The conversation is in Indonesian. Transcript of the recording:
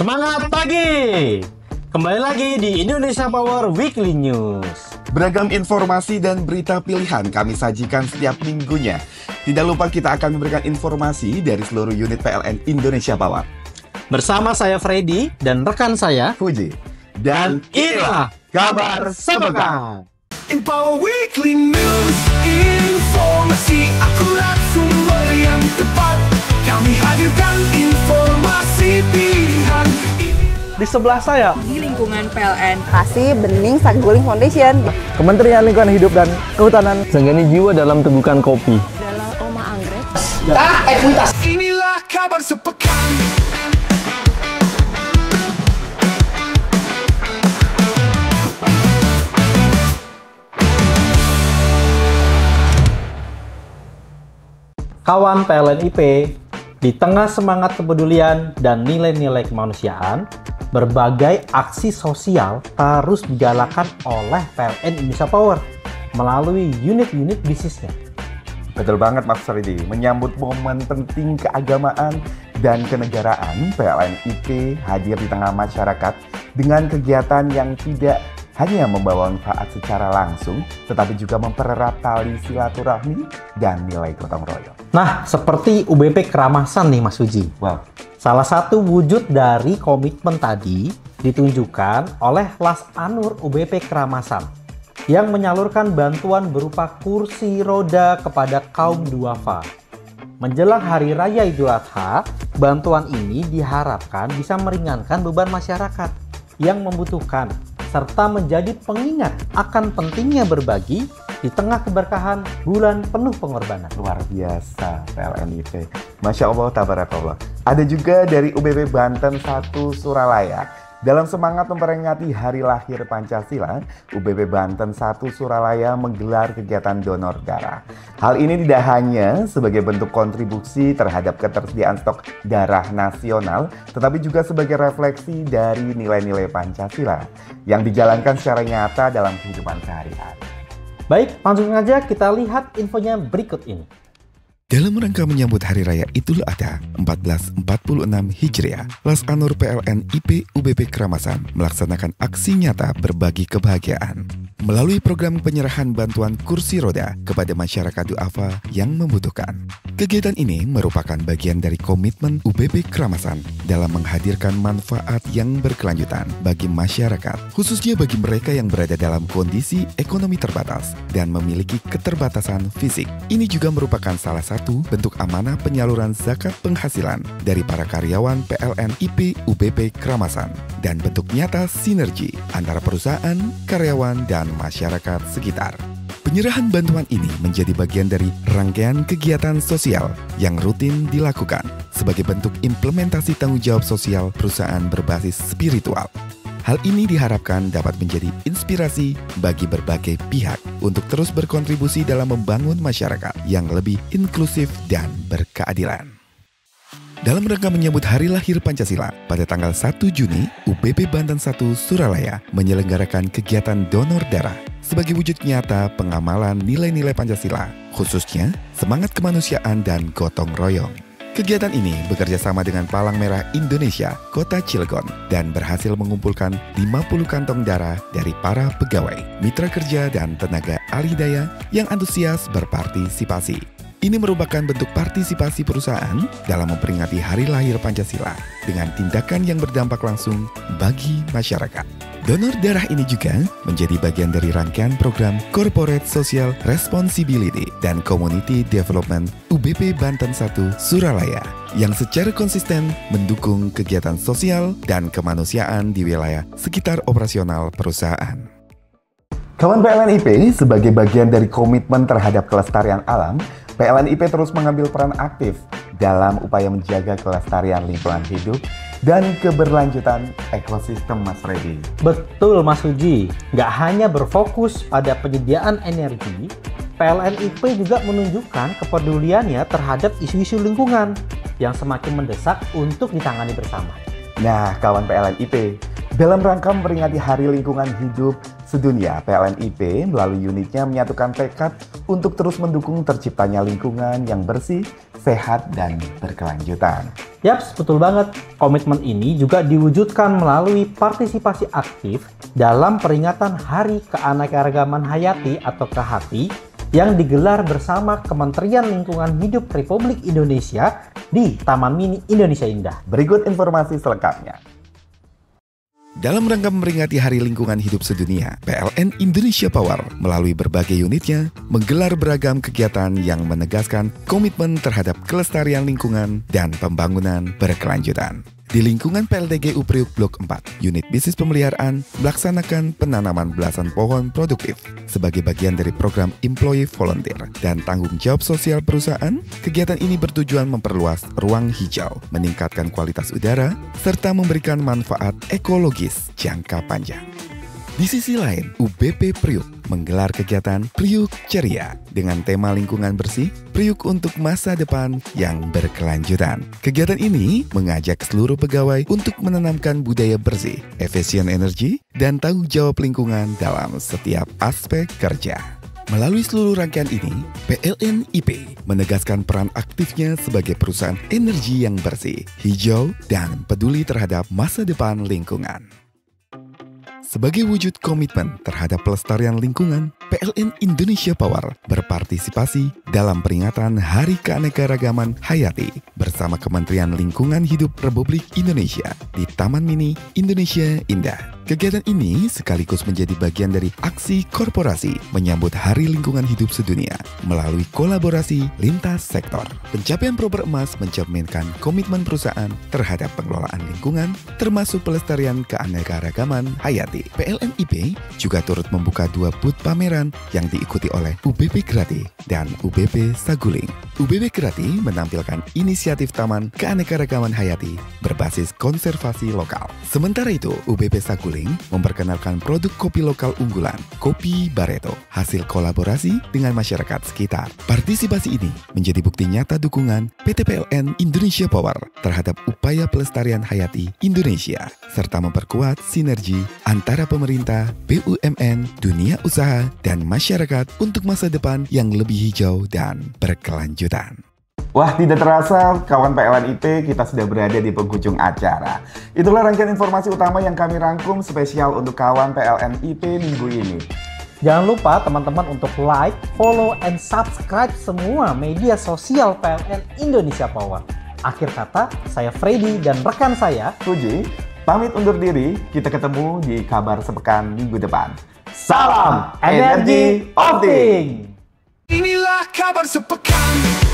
Semangat pagi! Kembali lagi di Indonesia Power Weekly News. Beragam informasi dan berita pilihan kami sajikan setiap minggunya. Tidak lupa kita akan memberikan informasi dari seluruh unit PLN Indonesia Power. Bersama saya Freddy dan rekan saya Fuji. Dan inilah kabar sepekan. In Power Weekly News, informasi akurat, sumber yang tepat. Kami hadirkan informasi pilihan. Di sebelah saya, di lingkungan PLN Kasih Bening Saguling Foundation, Kementerian Lingkungan Hidup dan Kehutanan, Senggani Jiwa dalam Tegukan Kopi, dalam Oma Anggrek. Inilah kabar sepekan. Kawan PLN IP, di tengah semangat kepedulian dan nilai-nilai kemanusiaan, berbagai aksi sosial terus digalakan oleh PLN Indonesia Power melalui unit-unit bisnisnya. Betul banget Mas Freddy, menyambut momen penting keagamaan dan kenegaraan, PLN IP hadir di tengah masyarakat dengan kegiatan yang tidak hanya membawa manfaat secara langsung, tetapi juga mempererat tali silaturahmi dan nilai gotong royong. Nah, seperti UBP Keramasan nih Mas Uji. Wow. Salah satu wujud dari komitmen tadi ditunjukkan oleh Las Anur UBP Keramasan yang menyalurkan bantuan berupa kursi roda kepada kaum duafa. Menjelang Hari Raya Idul Adha, bantuan ini diharapkan bisa meringankan beban masyarakat yang membutuhkan serta menjadi pengingat akan pentingnya berbagi di tengah keberkahan bulan penuh pengorbanan. Luar biasa PLN IP. Masya Allah, tabarakallah. Ada juga dari UBP Banten 1 Suralaya. Dalam semangat memperingati Hari Lahir Pancasila, UBP Banten 1 Suralaya menggelar kegiatan donor darah. Hal ini tidak hanya sebagai bentuk kontribusi terhadap ketersediaan stok darah nasional, tetapi juga sebagai refleksi dari nilai-nilai Pancasila yang dijalankan secara nyata dalam kehidupan sehari-hari. Baik, langsung saja kita lihat infonya berikut ini. Dalam rangka menyambut Hari Raya Idul Adha 1446 Hijriah, Las Anur PLN IP UBP Keramasan melaksanakan aksi nyata berbagi kebahagiaan melalui program penyerahan bantuan kursi roda kepada masyarakat duafa yang membutuhkan. Kegiatan ini merupakan bagian dari komitmen UBP Keramasan dalam menghadirkan manfaat yang berkelanjutan bagi masyarakat, khususnya bagi mereka yang berada dalam kondisi ekonomi terbatas dan memiliki keterbatasan fisik. Ini juga merupakan salah satu bentuk amanah penyaluran zakat penghasilan dari para karyawan PLN IP UBP Keramasan dan bentuk nyata sinergi antara perusahaan, karyawan, dan masyarakat sekitar. Penyerahan bantuan ini menjadi bagian dari rangkaian kegiatan sosial yang rutin dilakukan sebagai bentuk implementasi tanggung jawab sosial perusahaan berbasis spiritual. Hal ini diharapkan dapat menjadi inspirasi bagi berbagai pihak untuk terus berkontribusi dalam membangun masyarakat yang lebih inklusif dan berkeadilan. Dalam rangka menyambut Hari Lahir Pancasila, pada tanggal 1 Juni, UBP Banten 1 Suralaya menyelenggarakan kegiatan donor darah sebagai wujud nyata pengamalan nilai-nilai Pancasila, khususnya semangat kemanusiaan dan gotong royong. Kegiatan ini bekerja sama dengan Palang Merah Indonesia, Kota Cilegon, dan berhasil mengumpulkan 50 kantong darah dari para pegawai, mitra kerja, dan tenaga ahli daya yang antusias berpartisipasi. Ini merupakan bentuk partisipasi perusahaan dalam memperingati Hari Lahir Pancasila dengan tindakan yang berdampak langsung bagi masyarakat. Donor darah ini juga menjadi bagian dari rangkaian program Corporate Social Responsibility dan Community Development UBP Banten 1 Suralaya yang secara konsisten mendukung kegiatan sosial dan kemanusiaan di wilayah sekitar operasional perusahaan. Kawan PLN IP, sebagai bagian dari komitmen terhadap kelestarian alam, PLN IP terus mengambil peran aktif dalam upaya menjaga kelestarian lingkungan hidup dan keberlanjutan ekosistem Mas Freddy. Betul Mas Uji, nggak hanya berfokus pada penyediaan energi, PLN IP juga menunjukkan kepeduliannya terhadap isu-isu lingkungan yang semakin mendesak untuk ditangani bersama. Nah, kawan PLN IP, dalam rangka memperingati Hari Lingkungan Hidup Sedunia, PLN IP melalui unitnya menyatukan tekad untuk terus mendukung terciptanya lingkungan yang bersih, sehat, dan berkelanjutan. Yaps, betul banget. Komitmen ini juga diwujudkan melalui partisipasi aktif dalam peringatan Hari Keanekaragaman Hayati atau KHATI yang digelar bersama Kementerian Lingkungan Hidup Republik Indonesia di Taman Mini Indonesia Indah. Berikut informasi selengkapnya. Dalam rangka memperingati Hari Lingkungan Hidup Sedunia, PLN Indonesia Power melalui berbagai unitnya menggelar beragam kegiatan yang menegaskan komitmen terhadap kelestarian lingkungan dan pembangunan berkelanjutan. Di lingkungan PLTGU Priuk Blok 4, unit bisnis pemeliharaan melaksanakan penanaman belasan pohon produktif sebagai bagian dari program Employee Volunteer dan tanggung jawab sosial perusahaan. Kegiatan ini bertujuan memperluas ruang hijau, meningkatkan kualitas udara, serta memberikan manfaat ekologis jangka panjang. Di sisi lain, UBP Priuk menggelar kegiatan Priuk Ceria dengan tema lingkungan bersih, Priuk untuk masa depan yang berkelanjutan. Kegiatan ini mengajak seluruh pegawai untuk menanamkan budaya bersih, efisien energi, dan tanggung jawab lingkungan dalam setiap aspek kerja. Melalui seluruh rangkaian ini, PLN IP menegaskan peran aktifnya sebagai perusahaan energi yang bersih, hijau, dan peduli terhadap masa depan lingkungan. Sebagai wujud komitmen terhadap pelestarian lingkungan, PLN Indonesia Power berpartisipasi dalam peringatan Hari Keanekaragaman Hayati bersama Kementerian Lingkungan Hidup Republik Indonesia di Taman Mini Indonesia Indah. Kegiatan ini sekaligus menjadi bagian dari aksi korporasi menyambut Hari Lingkungan Hidup Sedunia melalui kolaborasi lintas sektor. Pencapaian Proper Emas mencerminkan komitmen perusahaan terhadap pengelolaan lingkungan, termasuk pelestarian keanekaragaman hayati. PLN IP juga turut membuka 2 booth pameran yang diikuti oleh UBP Grati dan UBP Saguling. UBP Grati menampilkan inisiatif Taman Keanekaragaman Hayati berbasis konservasi lokal. Sementara itu, UBP Saguling memperkenalkan produk kopi lokal unggulan, Kopi Barreto, hasil kolaborasi dengan masyarakat sekitar. Partisipasi ini menjadi bukti nyata dukungan PT PLN Indonesia Power terhadap upaya pelestarian hayati Indonesia, serta memperkuat sinergi antara pemerintah, BUMN, dunia usaha, dan masyarakat untuk masa depan yang lebih hijau dan berkelanjutan. Wah, tidak terasa kawan PLN IP, kita sudah berada di penghujung acara. Itulah rangkaian informasi utama yang kami rangkum spesial untuk kawan PLN IP minggu ini. Jangan lupa teman-teman untuk like, follow, and subscribe semua media sosial PLN Indonesia Power. Akhir kata, saya Freddy dan rekan saya, Puji, pamit undur diri. Kita ketemu di kabar sepekan minggu depan. Salam Energi Opting! Inilah kabar sepekan.